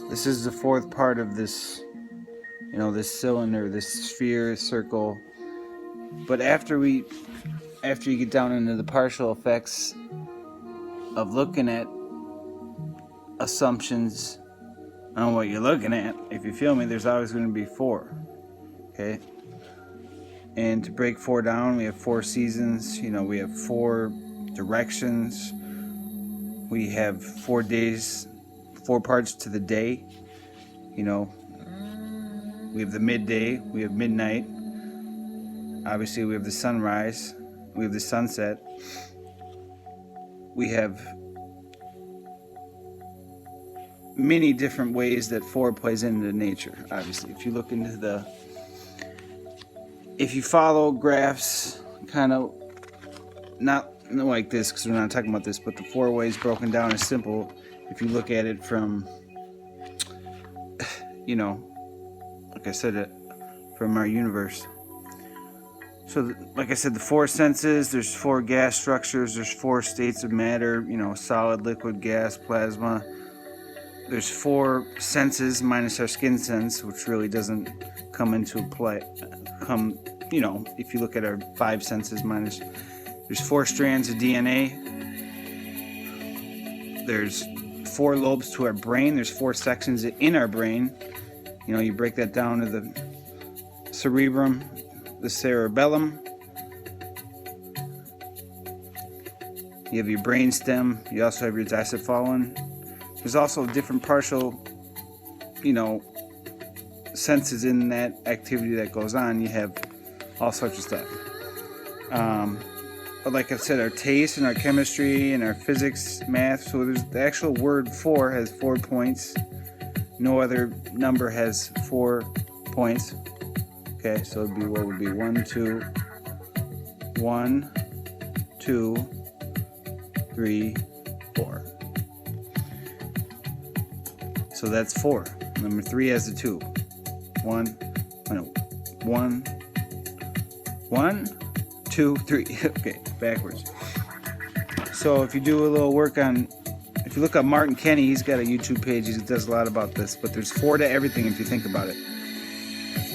This is the fourth part of this, this cylinder, this sphere, circle. But after you get down into the partial effects of looking at assumptions on what you're looking at, if you feel me, there's always going to be 4. Okay? And to break 4 down, we have 4 seasons, we have 4 directions, we have 4 days, 4 parts to the day, we have the midday, we have midnight, obviously we have the sunrise, we have the sunset, we have many different ways that 4 plays into nature. Obviously, if you look into if you follow graphs, kind of not like this, because we're not talking about this, but the 4 ways broken down is simple. If you look at it from, like I said, from our universe. So, like I said, the 4 senses, there's 4 gas structures, there's 4 states of matter, solid, liquid, gas, plasma. There's 4 senses minus our skin sense, which really doesn't come into play. If you look at our 5 senses minus, there's 4 strands of DNA. There's 4 lobes to our brain. There's 4 sections in our brain. You break that down to the cerebrum, the cerebellum. You have your brain stem. You also have your dicephalon. There's also different partial, senses in that activity that goes on. You have all sorts of stuff. But like I said, our taste and our chemistry and our physics, math. So there's the actual word 4 has 4 points. No other number has 4 points. Okay, so it'd be, what would be 1, 2, 1, 2, 3, 4. So that's 4. Number 3 has a 2. 1, 2, 3. Okay, backwards. So if you do a little work on, if you look up Martin Kenny, he's got a YouTube page. He does a lot about this. But there's 4 to everything if you think about it.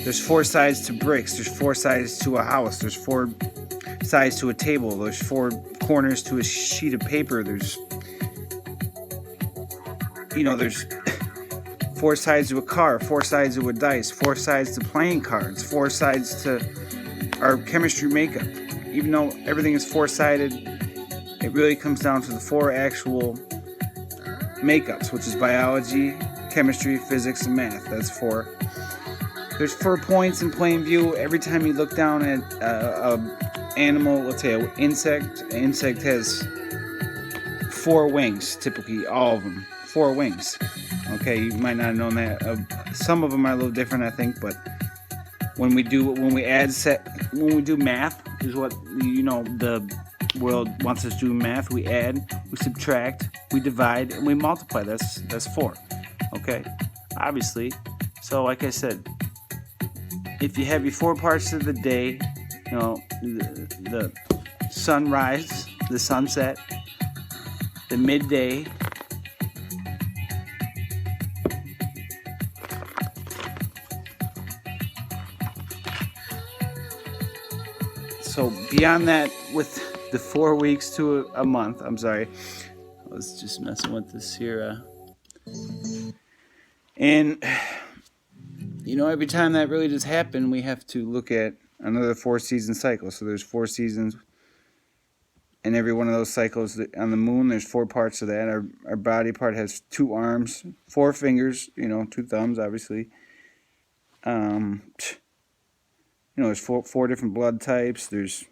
There's 4 sides to bricks. There's 4 sides to a house. There's 4 sides to a table. There's 4 corners to a sheet of paper. There's 4 sides to a car, 4 sides to a dice, 4 sides to playing cards, 4 sides to our chemistry makeup. Even though everything is 4-sided, it really comes down to the 4 actual makeups, which is biology, chemistry, physics, and math. That's 4. There's 4 points in plain view. Every time you look down at an animal, let's say an insect has 4 wings, typically, all of them, 4 wings. Okay, you might not have known that. Some of them are a little different, I think, but when we do math, is what the world wants us to do. Math, we add, we subtract, we divide, and we multiply. That's 4. Okay, obviously. So, like I said, if you have your 4 parts of the day, the sunrise, the sunset, the midday. So beyond that, with the 4 weeks to a month, I'm sorry, I was just messing with this here. And, every time that really does happen, we have to look at another 4-season cycle. So there's 4 seasons, and every one of those cycles on the moon, there's 4 parts of that. Our body part has 2 arms, 4 fingers, 2 thumbs, obviously. There's 4 different blood types. There's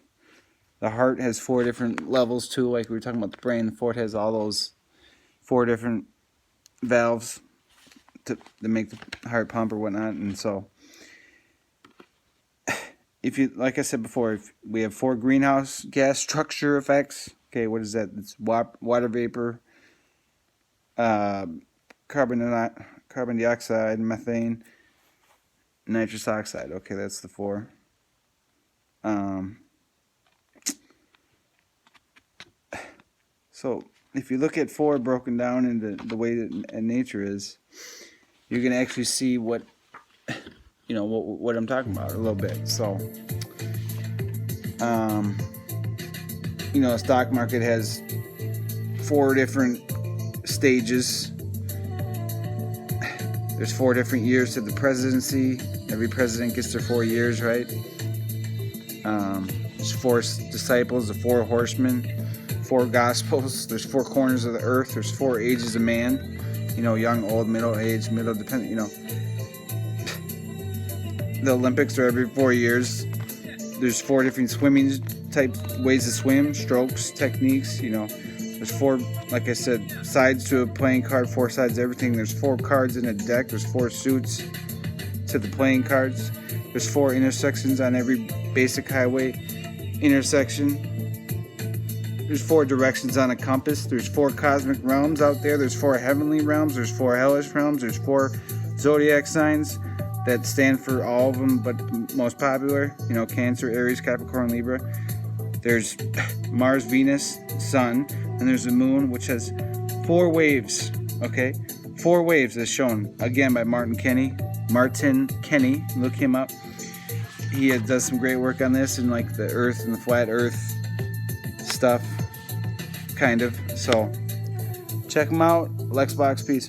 the heart has 4 different levels too. Like we were talking about the brain, the heart has all those 4 different valves to make the heart pump or whatnot. And so, like I said before, if we have 4 greenhouse gas structure effects. Okay, what is that? It's water vapor, carbon dioxide, methane, nitrous oxide. Okay, that's the 4. So if you look at 4 broken down into the way that nature is, you're gonna actually see what what I'm talking about a little bit. So the stock market has 4 different stages. There's 4 different years to the presidency. Every president gets their 4 years, right? There's 4 disciples, the 4 horsemen, 4 gospels. There's 4 corners of the earth. There's 4 ages of man. Young, old, middle age, middle, depending. The Olympics are every 4 years. There's 4 different swimming type ways to swim, strokes, techniques. There's 4, like I said, sides to a playing card, 4 sides to everything. There's 4 cards in a deck. There's 4 suits to the playing cards. There's 4 intersections on every basic highway intersection. There's 4 directions on a compass. There's 4 cosmic realms out there. There's 4 heavenly realms. There's 4 hellish realms. There's 4 zodiac signs that stand for all of them, but most popular, Cancer, Aries, Capricorn, Libra. There's Mars, Venus, Sun, and there's the Moon, which has 4 waves. Okay, 4 waves, as shown again by Martin Kenny. Look him up. He does some great work on this and like the Earth and the flat Earth stuff, kind of. So check him out. Lexbox, peace.